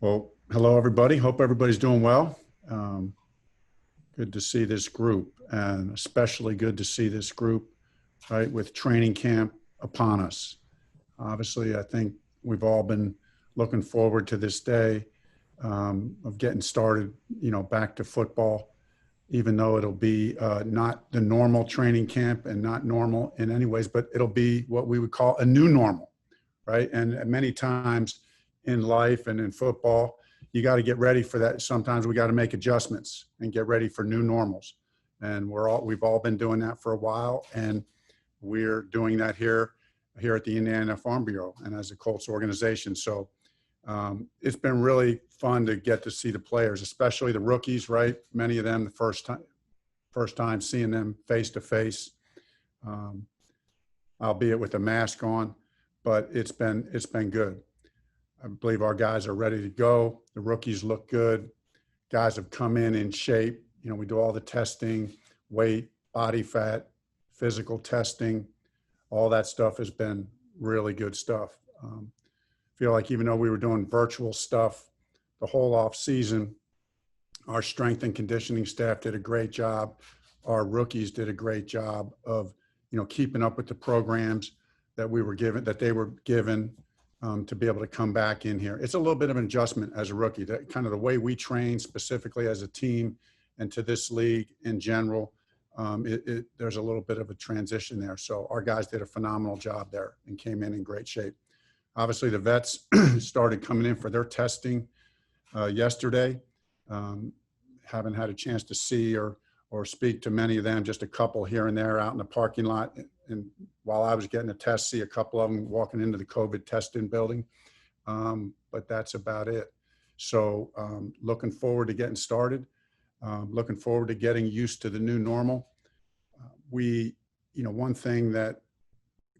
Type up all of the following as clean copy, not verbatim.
Well, hello, everybody. Hope everybody's doing well. Good to see this group, and especially good to see this group, right, with training camp upon us. Obviously, I think we've all been looking forward to this day of getting started, back to football, even though it'll be not the normal training camp and not normal in any ways, but it'll be what we would call a new normal, right? And many times in life and in football, you got to get ready for that. Sometimes we got to make adjustments and get ready for new normals. And we've all been doing that for a while, and we're doing that here at the Indiana Farm Bureau and as a Colts organization. So it's been really fun to get to see the players, especially the rookies, right? Many of them the first time seeing them face to face, albeit with a mask on, but it's been good. I believe our guys are ready to go. The rookies look good. Guys have come in shape. We do all the testing, weight, body fat, physical testing. All that stuff has been really good stuff. Feel like even though we were doing virtual stuff the whole off season, our strength and conditioning staff did a great job. Our rookies did a great job of, keeping up with the programs that they were given to be able to come back in here. It's a little bit of an adjustment as a rookie, that kind of the way we train specifically as a team and to this league in general. There's a little bit of a transition there. So our guys did a phenomenal job there and came in great shape. Obviously, the vets started coming in for their testing yesterday. Haven't had a chance to see or speak to many of them, just a couple here and there out in the parking lot. And while I was getting a test, see a couple of them walking into the COVID testing building. But that's about it. So looking forward to getting started. Looking forward to getting used to the new normal. One thing that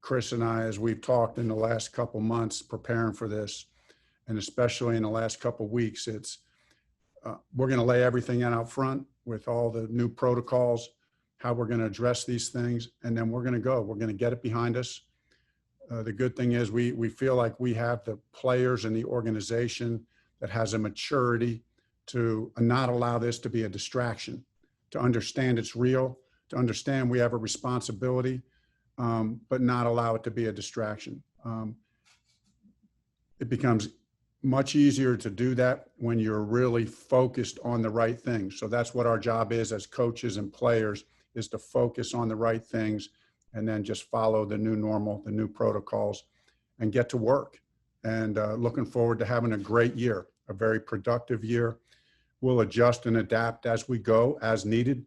Chris and I, as we've talked in the last couple months preparing for this, and especially in the last couple weeks, we're going to lay everything out front with all the new protocols, how we're going to address these things, and then we're going to get it behind us. The good thing is we feel like we have the players and the organization that has a maturity to not allow this to be a distraction, to understand it's real, to understand we have a responsibility, but not allow it to be a distraction. It becomes much easier to do that when you're really focused on the right things. So that's what our job is as coaches and players, is to focus on the right things and then just follow the new normal, the new protocols, and get to work. And looking forward to having a great year, a very productive year. We'll adjust and adapt as we go, as needed.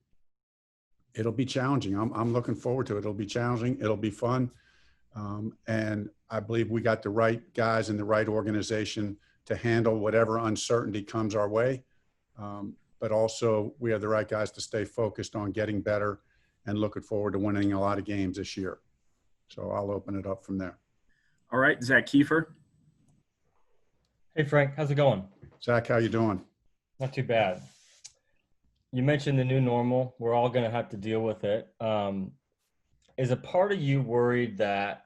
It'll be challenging. I'm looking forward to it. It'll be challenging. It'll be fun. And I believe we got the right guys in the right organization to handle whatever uncertainty comes our way. But also we have the right guys to stay focused on getting better and looking forward to winning a lot of games this year. So I'll open it up from there. All right, Zach Kiefer. Hey, Frank, how's it going? Zach, how you doing? Not too bad. You mentioned the new normal. We're all going to have to deal with it. Is a part of you worried that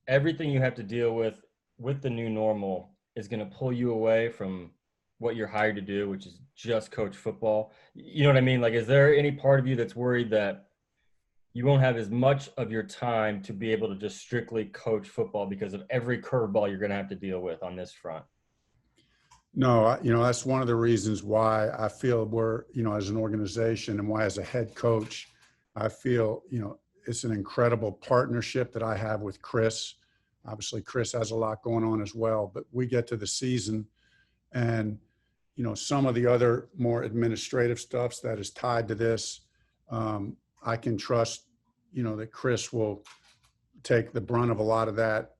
everything you have to deal with the new normal is going to pull you away from what you're hired to do, which is just coach football? You know what I mean? Like, is there any part of you that's worried that you won't have as much of your time to be able to just strictly coach football because of every curveball you're going to have to deal with on this front? No, that's one of the reasons why I feel we're, as an organization, and why as a head coach, I feel, it's an incredible partnership that I have with Chris. Obviously, Chris has a lot going on as well, but we get to the season and, some of the other more administrative stuff that is tied to this, I can trust, that Chris will take the brunt of a lot of that,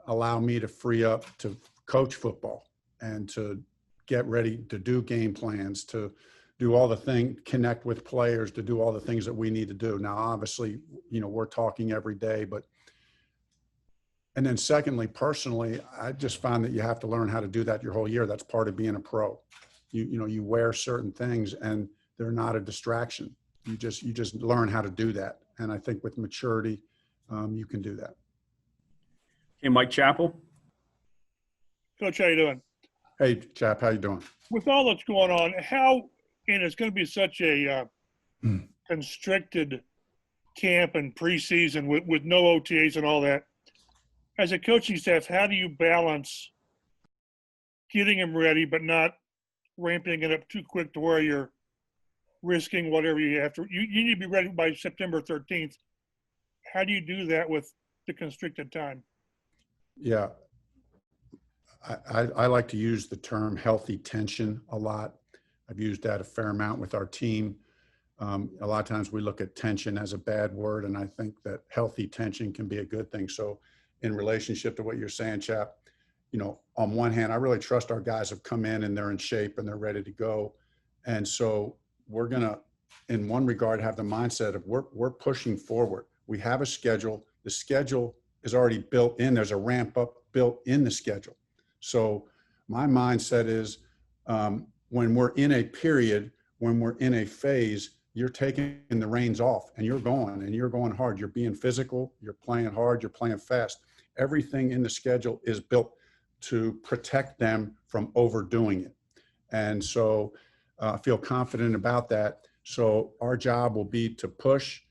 allow me to free up to coach football and to get ready to do game plans, to do all the things, connect with players, to do all the things that we need to do. Now, obviously, we're talking every day, and then secondly, personally, I just found that you have to learn how to do that your whole year. That's part of being a pro. You wear certain things and they're not a distraction. You just learn how to do that. And I think with maturity, you can do that. Hey, Mike Chappell. Coach, how you doing? Hey, chap, how you doing? With all that's going on, and it's going to be such a Hmm. constricted camp and preseason with no OTAs and all that. As a coaching staff, how do you balance getting them ready, but not ramping it up too quick to where you're risking whatever you have to? You need to be ready by September 13th. How do you do that with the constricted time? Yeah, I like to use the term healthy tension a lot. I've used that a fair amount with our team. A lot of times we look at tension as a bad word, and I think that healthy tension can be a good thing. So in relationship to what you're saying, chap, on one hand, I really trust our guys have come in and they're in shape and they're ready to go. And so we're going to, in one regard, have the mindset of we're pushing forward. We have a schedule. The schedule is already built in. There's a ramp up built in the schedule. So my mindset is when we're in a period, when we're in a phase, you're taking the reins off and you're going hard. You're being physical, you're playing hard, you're playing fast. Everything in the schedule is built to protect them from overdoing it. And so I feel confident about that. So our job will be to push,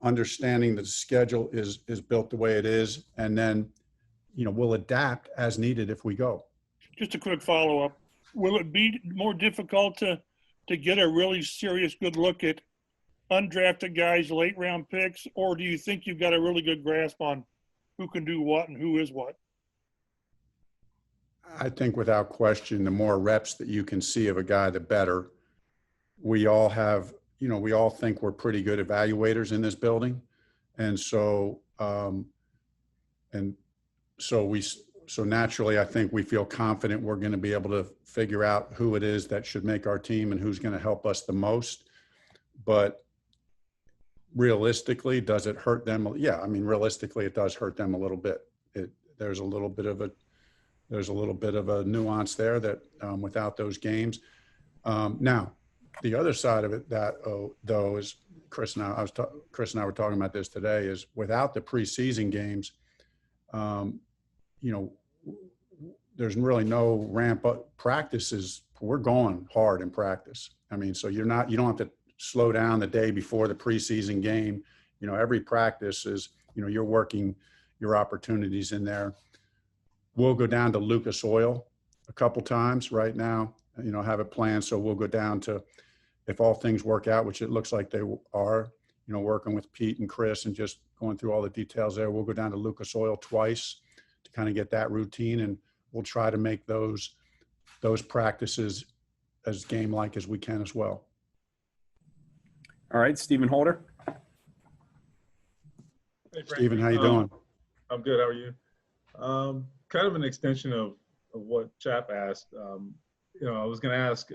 understanding that the schedule is built the way it is. And then, we'll adapt as needed if we go. Just a quick follow-up. Will it be more difficult to get a really serious good look at undrafted guys, late round picks, or do you think you've got a really good grasp on who can do what and who is what? I think without question, the more reps that you can see of a guy, the better. We all have, we all think we're pretty good evaluators in this building. And so, so naturally, I think we feel confident we're going to be able to figure out who it is that should make our team and who's going to help us the most. But realistically, does it hurt them? Yeah, I mean, realistically, it does hurt them a little bit. There's a little bit of a nuance there that without those games. Now, the other side of it, though, is Chris and I were talking about this today. Is without the preseason games, there's really no ramp up practices. We're going hard in practice. I mean, so you don't have to slow down the day before the preseason game. Every practice is, you're working your opportunities in there. We'll go down to Lucas Oil a couple times right now, have it planned. So we'll go down to, if all things work out, which it looks like they are, working with Pete and Chris and just going through all the details there. We'll go down to Lucas Oil twice to kind of get that routine, and we'll try to make those practices as game-like as we can as well. All right, Stephen Holder. Hey, Frank. Stephen, how you doing? I'm good. How are you? Kind of an extension of what Chap asked. I was going to ask,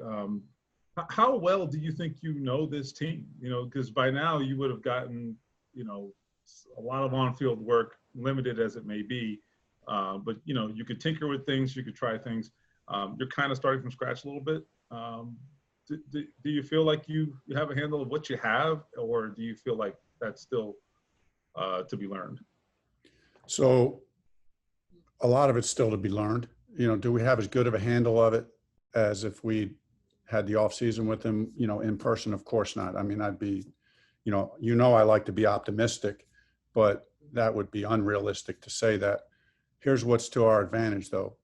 how well do you think you know this team? Because by now you would have gotten, a lot of on-field work, limited as it may be. But you could tinker with things, you could try things. You're kind of starting from scratch a little bit. Do you feel like you have a handle of what you have, or do you feel like that's still to be learned? So a lot of it's still to be learned. Do we have as good of a handle of it as if we had the off season with them, in person? Of course not. I mean, I'd be, I like to be optimistic, but that would be unrealistic to say that. Here's what's to our advantage, though.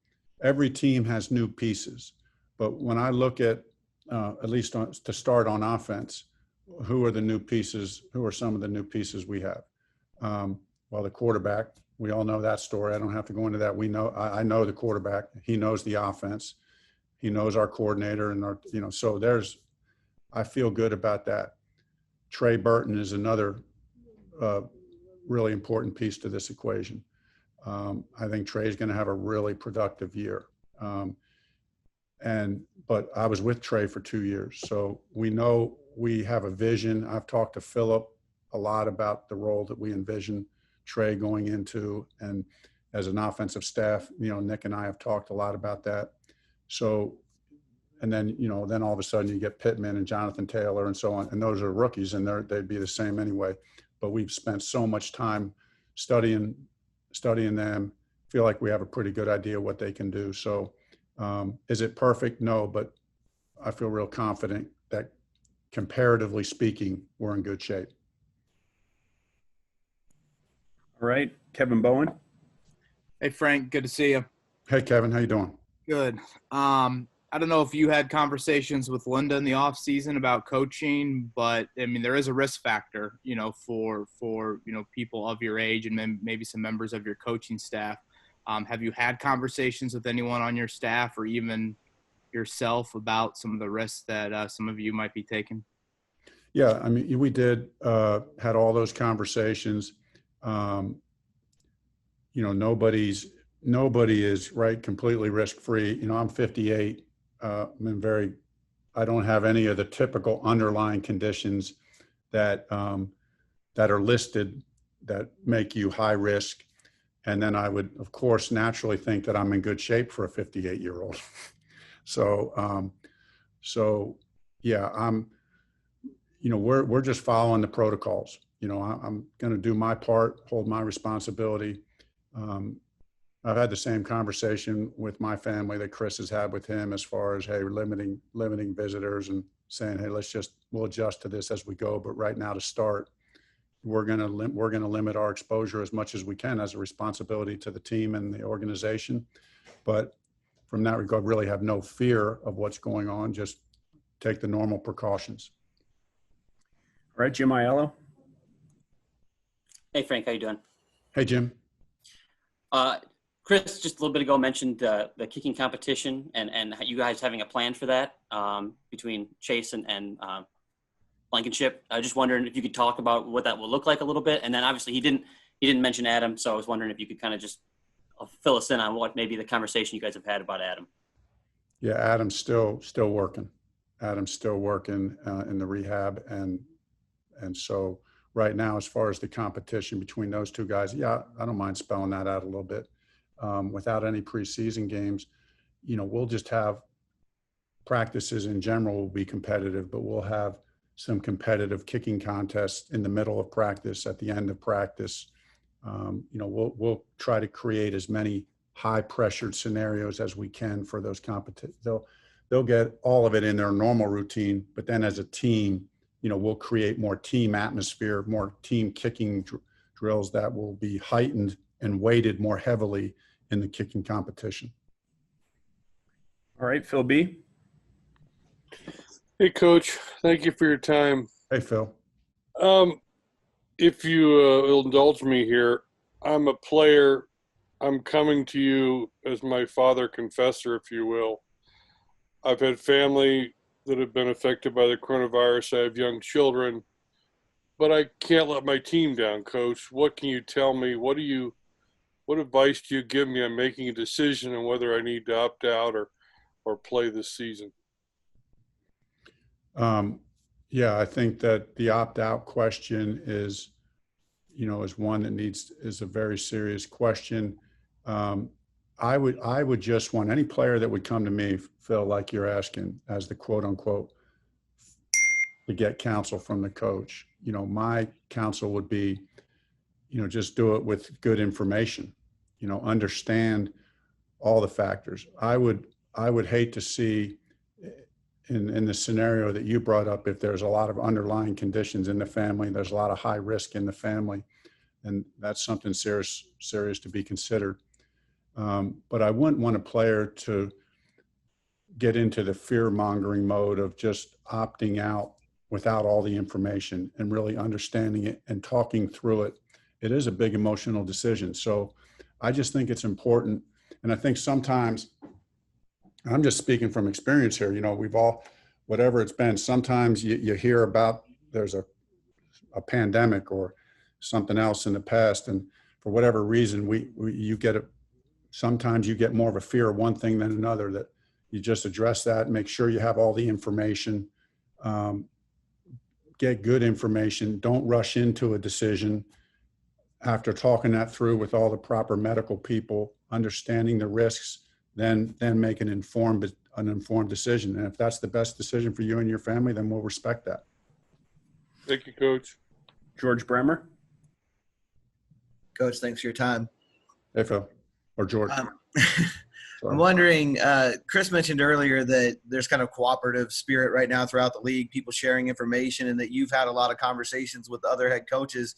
Every team has new pieces, but when I look at least to start on offense, who are the new pieces? Who are some of the new pieces we have? Well, the quarterback. We all know that story. I don't have to go into that. I know the quarterback. He knows the offense. He knows our coordinator and so I feel good about that. Trey Burton is another really important piece to this equation. I think Trey's going to have a really productive year. But I was with Trey for 2 years, so we know we have a vision. I've talked to Philip a lot about the role that we envision Trey going into, and as an offensive staff, Nick and I have talked a lot about that. So, and then, then all of a sudden you get Pittman and Jonathan Taylor and so on, and those are rookies, and they'd be the same anyway. But we've spent so much time studying them, feel like we have a pretty good idea what they can do. So Is it perfect? No, but I feel real confident that comparatively speaking, we're in good shape. All right, Kevin Bowen. Hey Frank, good to see you. Hey, Kevin, how you doing? Good. I don't know if you had conversations with Linda in the off season about coaching, but I mean there is a risk factor, for people of your age and maybe some members of your coaching staff. Have you had conversations with anyone on your staff or even yourself about some of the risks that some of you might be taking? Yeah, I mean, we did had all those conversations. Nobody is right completely risk free. I'm 58. I don't have any of the typical underlying conditions that are listed that make you high risk. And then I would, of course, naturally think that I'm in good shape for a 58-year-old. So yeah, we're just following the protocols. I'm going to do my part, hold my responsibility. I've had the same conversation with my family that Chris has had with him as far as, hey, limiting visitors and saying, hey, we'll adjust to this as we go. But right now to start, we're going to limit our exposure as much as we can as a responsibility to the team and the organization. But from that regard, really have no fear of what's going on. Just take the normal precautions. All right, Jim Aiello. Hey, Frank, how you doing? Hey, Jim. Chris, just a little bit ago, mentioned the kicking competition and you guys having a plan for that between Chase and Blankenship. I was just wondering if you could talk about what that will look like a little bit. And then obviously he didn't mention Adam, so I was wondering if you could kind of just fill us in on what maybe the conversation you guys have had about Adam. Yeah, Adam's still working. Adam's still working in the rehab, and so right now, as far as the competition between those two guys, yeah, I don't mind spelling that out a little bit. Without any preseason games, we'll just have practices in general will be competitive, but we'll have some competitive kicking contests in the middle of practice, at the end of practice. We'll try to create as many high pressured scenarios as we can for those competitions. They'll get all of it in their normal routine, but then as a team, we'll create more team atmosphere, more team kicking drills that will be heightened and weighted more heavily in the kicking competition. All right, Phil B. Hey, Coach. Thank you for your time. Hey, Phil. If you will indulge me here, I'm a player. I'm coming to you as my father confessor, if you will. I've had family that have been affected by the coronavirus. I have young children, but I can't let my team down, Coach. What can you tell me? What advice do you give me on making a decision on whether I need to opt out or play this season? Yeah, I think that the opt-out question is one that is a very serious question. I would just want any player that would come to me, Phil, like you're asking, as the quote unquote, to get counsel from the coach. My counsel would be, just do it with good information, understand all the factors. I would hate to see in the scenario that you brought up, if there's a lot of underlying conditions in the family, there's a lot of high risk in the family, and that's something serious to be considered. But I wouldn't want a player to get into the fear-mongering mode of just opting out without all the information and really understanding it and talking through it. It is a big emotional decision. So I just think it's important. And I think sometimes, I'm just speaking from experience here, we've all, whatever it's been, sometimes you hear about there's a pandemic or something else in the past, and for whatever reason, sometimes you get more of a fear of one thing than another, that you just address that, make sure you have all the information, get good information, don't rush into a decision after talking that through with all the proper medical people, understanding the risks, then make an informed decision. And if that's the best decision for you and your family, then we'll respect that. Thank you, Coach. George Bremer. Coach, thanks for your time. Hey, Phil. Or George. I'm wondering, Chris mentioned earlier that there's kind of cooperative spirit right now throughout the league, people sharing information, and that you've had a lot of conversations with other head coaches.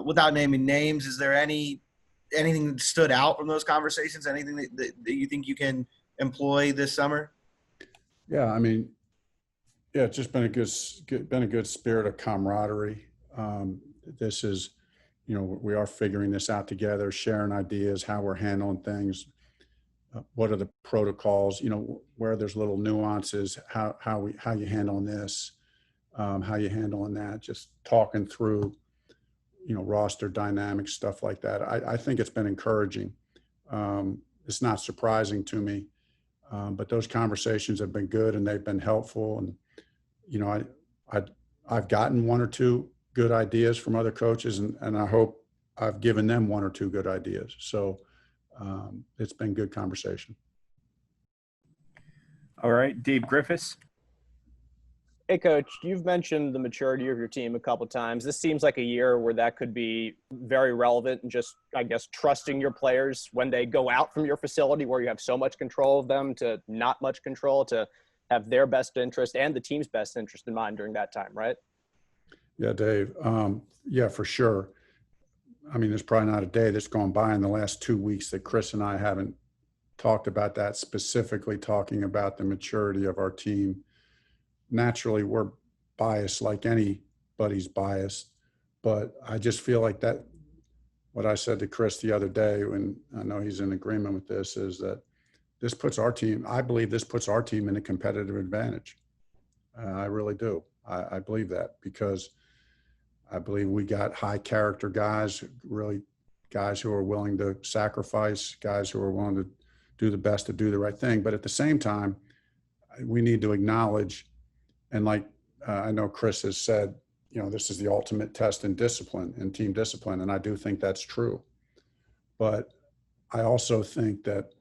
Without naming names, is there anything that stood out from those conversations? Anything that you think you can employ this summer? Yeah, I mean, yeah, it's just been a good spirit of camaraderie. This is, we are figuring this out together, sharing ideas, how we're handling things. What are the protocols? Where there's little nuances, how you handling this, how you handling that. Just talking through, roster dynamics, stuff like that. I think it's been encouraging. It's not surprising to me, but those conversations have been good and they've been helpful. And I've gotten one or two good ideas from other coaches, and I hope I've given them one or two good ideas. So it's been good conversation. All right, Dave Griffiths. Hey, Coach, you've mentioned the maturity of your team a couple times. This seems like a year where that could be very relevant, and just, I guess, trusting your players when they go out from your facility where you have so much control of them to not much control, to have their best interest and the team's best interest in mind during that time, right? Yeah, Dave. Yeah, for sure. I mean, there's probably not a day that's gone by in the last 2 weeks that Chris and I haven't talked about that, specifically talking about the maturity of our team. Naturally, we're biased like anybody's biased, but I just feel like that, what I said to Chris the other day, and I know he's in agreement with this, is that this puts our team, I believe this puts our team in a competitive advantage. I really do. I believe that, because I believe we got high character guys, really guys who are willing to sacrifice, guys who are willing to do the best to do the right thing. But at the same time, we need to acknowledge, and like I know Chris has said, this is the ultimate test in discipline and team discipline. And I do think that's true. But I also think that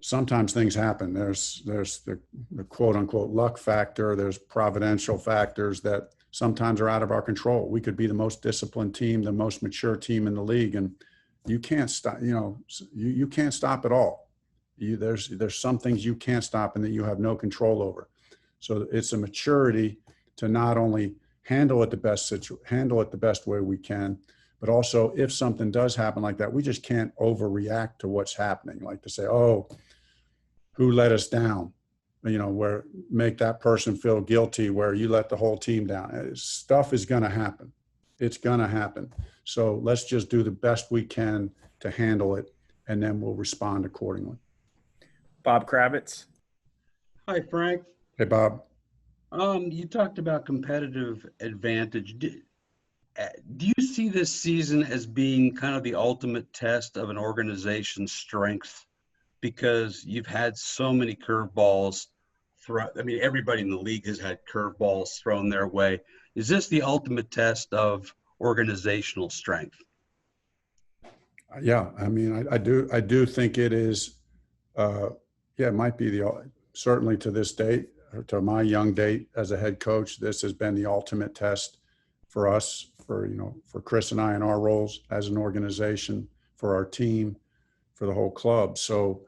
sometimes things happen. There's the quote unquote luck factor. There's providential factors that sometimes are out of our control. We could be the most disciplined team, the most mature team in the league, and you can't stop. You can't stop it all. There's some things you can't stop and that you have no control over. So it's a maturity to not only handle it the best way we can, but also if something does happen like that, we just can't overreact to what's happening. Like to say, oh, who let us down? Where make that person feel guilty where you let the whole team down. Stuff is going to happen. It's going to happen. So let's just do the best we can to handle it, and then we'll respond accordingly. Bob Kravitz. Hi, Frank. Hey, Bob. You talked about competitive advantage. Do you see this season as being kind of the ultimate test of an organization's strength? Because you've had so many curveballs throughout. I mean, everybody in the league has had curveballs thrown their way. Is this the ultimate test of organizational strength? Yeah, I mean, I do think it is. It might be certainly to this date, or to my young date as a head coach, this has been the ultimate test for us, for Chris and I in our roles as an organization, for our team, for the whole club. So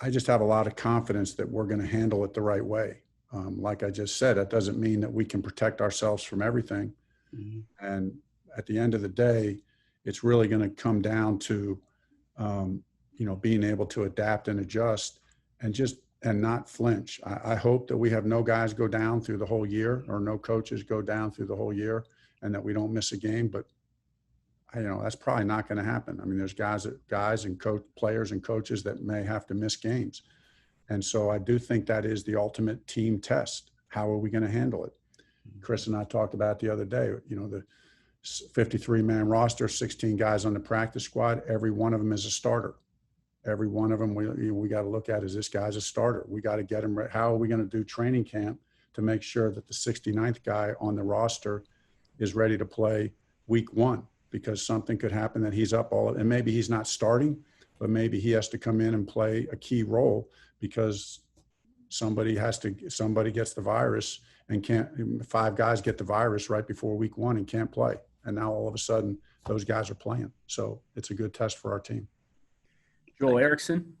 I just have a lot of confidence that we're going to handle it the right way. Like I just said, that doesn't mean that we can protect ourselves from everything. Mm-hmm. And at the end of the day, it's really going to come down to, being able to adapt and adjust and not flinch. I hope that we have no guys go down through the whole year, or no coaches go down through the whole year, and that we don't miss a game. But that's probably not going to happen. I mean, there's guys and players and coaches that may have to miss games. And so I do think that is the ultimate team test. How are we going to handle it? Chris and I talked about it the other day, the 53-man roster, 16 guys on the practice squad, every one of them is a starter. Every one of them, we got to look at, is this guy's a starter? We got to get him ready. How are we going to do training camp to make sure that the 69th guy on the roster is ready to play week 1? Because something could happen that he's up and maybe he's not starting, but maybe he has to come in and play a key role because somebody gets the virus and 5 guys get the virus right before week 1 and can't play. And now all of a sudden those guys are playing. So it's a good test for our team. Joel Erickson.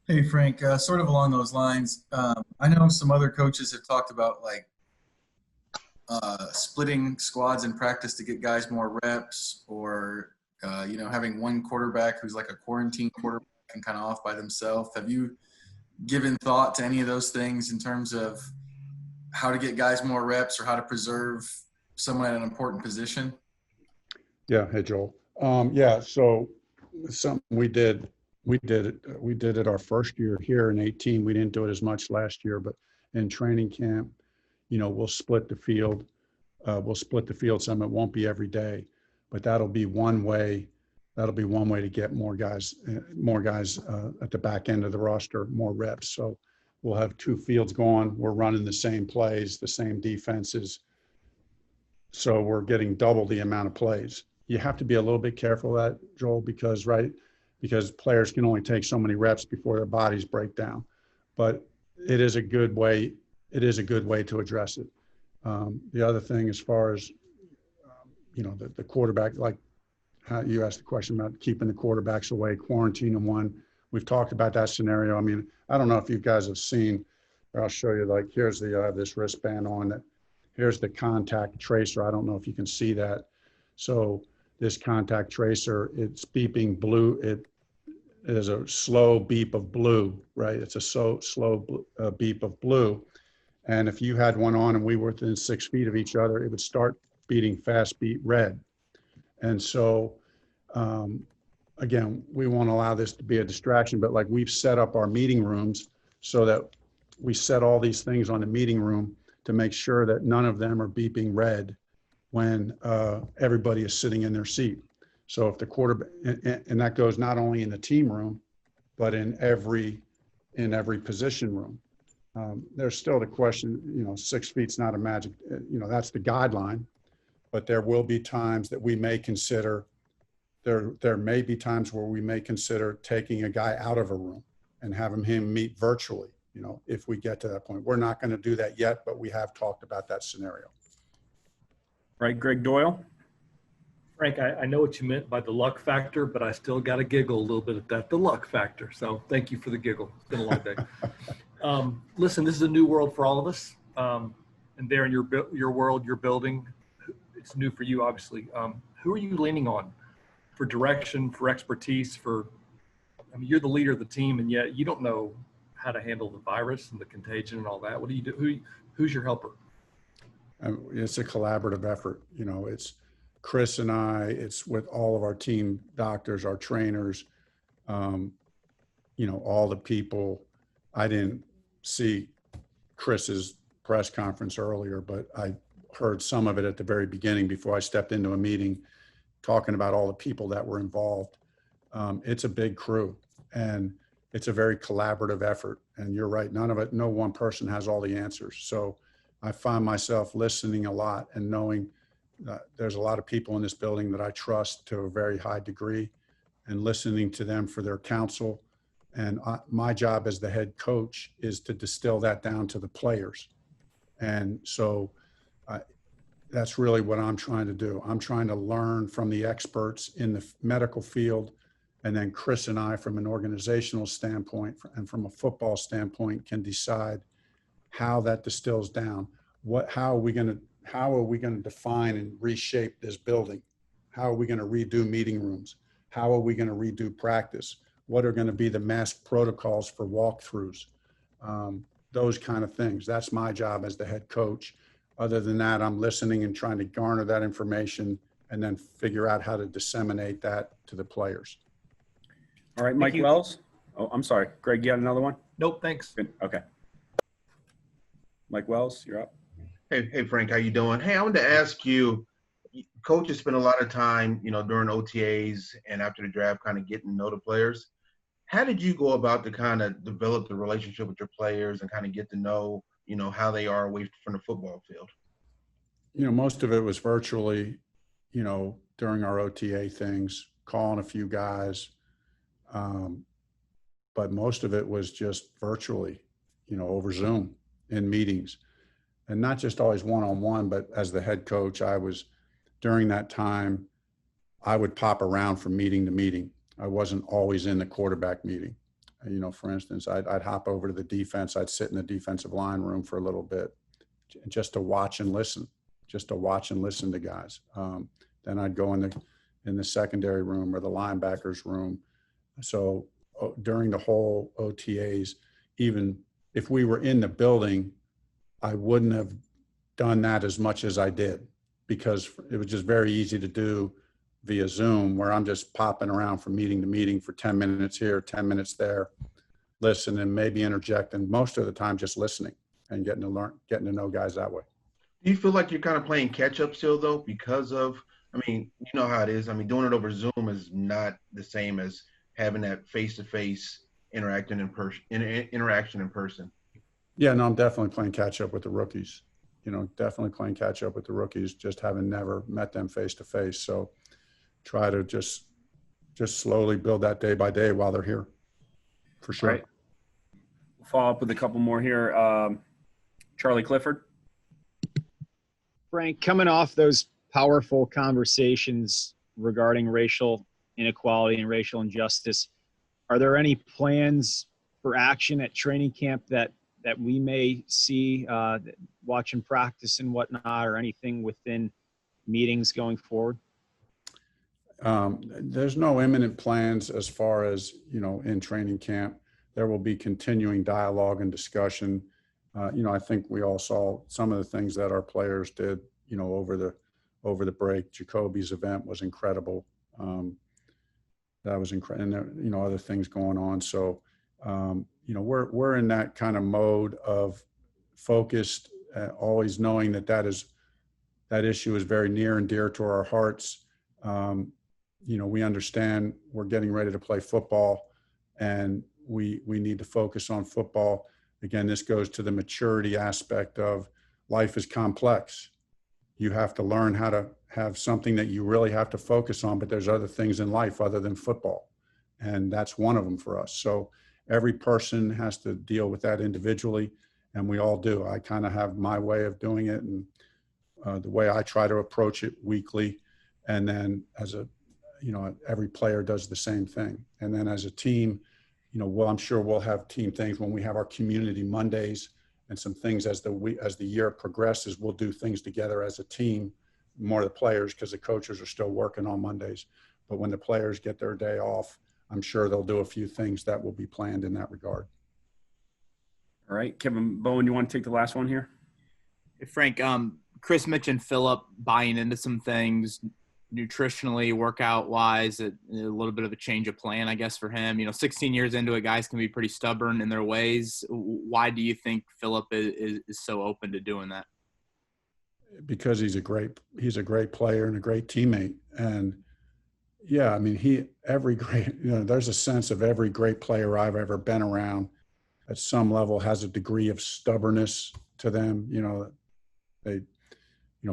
Hey, Frank, sort of along those lines, I know some other coaches have talked about like splitting squads in practice to get guys more reps, or having one quarterback who's like a quarantine quarterback and kind of off by themselves. Have you given thought to any of those things in terms of how to get guys more reps or how to preserve someone at an important position? Yeah. Hey, Joel. Yeah. So something we did it our first year here in 18. We didn't do it as much last year, but in training camp, we'll split the field. Some. It won't be every day, but that'll be one way to get more guys at the back end of the roster, more reps. So we'll have two fields going. We're running the same plays, the same defenses. So we're getting double the amount of plays. You have to be a little bit careful of that, Joel, because players can only take so many reps before their bodies break down. But it is a good way. It is a good way to address it. The other thing, as far as the quarterback, like how you asked the question about keeping the quarterbacks away, quarantining one. We've talked about that scenario. I mean, I don't know if you guys have seen, or I'll show you, like, here's this wristband on it. Here's the contact tracer. I don't know if you can see that. So this contact tracer, it's beeping blue. It is a slow beep of blue, right? It's a slow beep of blue. And if you had one on and we were within 6 feet of each other, it would start beating fast beat red. And so, again, we won't allow this to be a distraction, but like we've set up our meeting rooms so that we set all these things on the meeting room to make sure that none of them are beeping red when everybody is sitting in their seat. So if the quarterback, and that goes not only in the team room, but in every position room. There's still the question, 6 feet's not a magic, that's the guideline, but there will be times that we may consider, there may be times where we may consider taking a guy out of a room and having him meet virtually, if we get to that point. We're not going to do that yet, but we have talked about that scenario. Right, Greg Doyle. Frank, I know what you meant by the luck factor, but I still got to giggle a little bit at that, the luck factor. So thank you for the giggle. It's been a long day. Listen, this is a new world for all of us. And there in your world, you're building, it's new for you, obviously. Who are you leaning on for direction, for expertise, you're the leader of the team, and yet you don't know how to handle the virus and the contagion and all that. What do you do? Who's your helper? It's a collaborative effort. It's Chris and I, it's with all of our team doctors, our trainers, all the people. I didn't see Chris's press conference earlier, but I heard some of it at the very beginning before I stepped into a meeting, talking about all the people that were involved. It's a big crew, and it's a very collaborative effort. And you're right, no one person has all the answers. So I find myself listening a lot and knowing that there's a lot of people in this building that I trust to a very high degree, and listening to them for their counsel. And my job as the head coach is to distill that down to the players. And so that's really what I'm trying to do. I'm trying to learn from the experts in the medical field, and then Chris and I, from an organizational standpoint and from a football standpoint, can decide how that distills down. How are we going to define and reshape this building? How are we going to redo meeting rooms? How are we going to redo practice? What are going to be the mask protocols for walkthroughs? Those kind of things. That's my job as the head coach. Other than that, I'm listening and trying to garner that information and then figure out how to disseminate that to the players. All right, Mike Wells. Oh, I'm sorry. Greg, you got another one? Nope, thanks. Good. Okay. Mike Wells, you're up. Hey, Frank, how you doing? Hey, I wanted to ask you, coaches spend a lot of time, during OTAs and after the draft kind of getting to know the players. How did you go about to kind of develop the relationship with your players and kind of get to know, how they are away from the football field? Most of it was virtually, during our OTA things, calling a few guys. But most of it was just virtually, over Zoom in meetings. And not just always one-on-one, but as the head coach, during that time, I would pop around from meeting to meeting. I wasn't always in the quarterback meeting. You know, for instance, I'd hop over to the defense. I'd sit in the defensive line room for a little bit just to watch and listen, to guys. Then I'd go in the secondary room or the linebackers room. So during the whole OTAs, even if we were in the building, I wouldn't have done that as much as I did, because it was just very easy to do via Zoom, where I'm just popping around from meeting to meeting for 10 minutes here, 10 minutes there, listen and maybe interject, and most of the time just listening and getting to know guys that way. Do you feel like you're kind of playing catch up still though, because of, I mean, you know how it is. I mean, doing it over Zoom is not the same as having that face-to-face interaction in person. Yeah, no, I'm definitely playing catch up with the rookies. You know, definitely playing catch up with the rookies, just having never met them face to face. So try to just slowly build that day by day while they're here, for sure. Right. We'll follow up with a couple more here. Charlie Clifford. Frank, coming off those powerful conversations regarding racial inequality and racial injustice, are there any plans for action at training camp that we may see, watching practice and whatnot, or anything within meetings going forward? There's no imminent plans as far as, you know, in training camp. There will be continuing dialogue and discussion. You know, I think we all saw some of the things that our players did, you know, over the break. Jacoby's event was incredible. That was incredible. And, you know, other things going on. So, you know, we're in that kind of mode of focused, always knowing that issue is very near and dear to our hearts. You know, we understand we're getting ready to play football, and we need to focus on football. Again, this goes to the maturity aspect of life is complex. You have to learn how to have something that you really have to focus on, but there's other things in life other than football. And that's one of them for us. So every person has to deal with that individually, and we all do. I kind of have my way of doing it, and the way I try to approach it weekly. And then every player does the same thing. And then as a team, you know, I'm sure we'll have team things when we have our community Mondays, and some things as the year progresses, we'll do things together as a team, more the players, because the coaches are still working on Mondays. But when the players get their day off, I'm sure they'll do a few things that will be planned in that regard. All right, Kevin Bowen, you want to take the last one here? Hey, Frank, Chris mentioned Phillip buying into some things nutritionally, workout wise, a little bit of a change of plan, I guess, for him. You know, 16 years into it, guys can be pretty stubborn in their ways. Why do you think Phillip is so open to doing that? Because he's a great player and a great teammate. And yeah, I mean, there's a sense of every great player I've ever been around at some level has a degree of stubbornness to them. You know,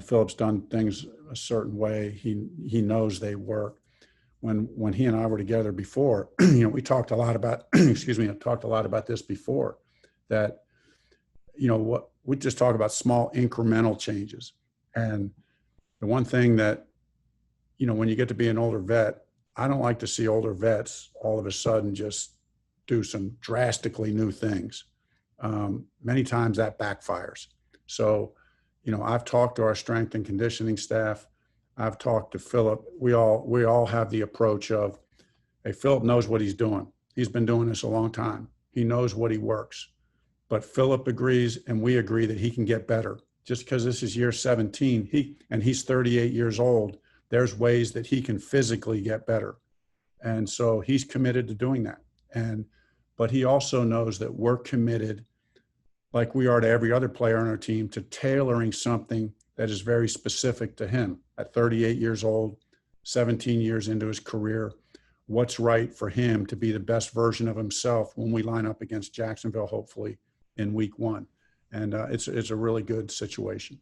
Phillip's done things a certain way. He knows they work. When he and I were together before, you know, we talked a lot about, I talked a lot about this before, that, you know, what we just talk about small incremental changes. And the one thing that, you know, when you get to be an older vet, I don't like to see older vets all of a sudden just do some drastically new things. Many times that backfires. So, you know, I've talked to our strength and conditioning staff. I've talked to Phillip. We all have the approach of, hey, Phillip knows what he's doing. He's been doing this a long time. He knows what he works. But Phillip agrees, and we agree that he can get better. Just because this is year 17, he's 38 years old, there's ways that he can physically get better. And so he's committed to doing that. But he also knows that we're committed, like we are to every other player on our team, to tailoring something that is very specific to him. At 38 years old, 17 years into his career, what's right for him to be the best version of himself when we line up against Jacksonville, hopefully in week 1. And it's a really good situation.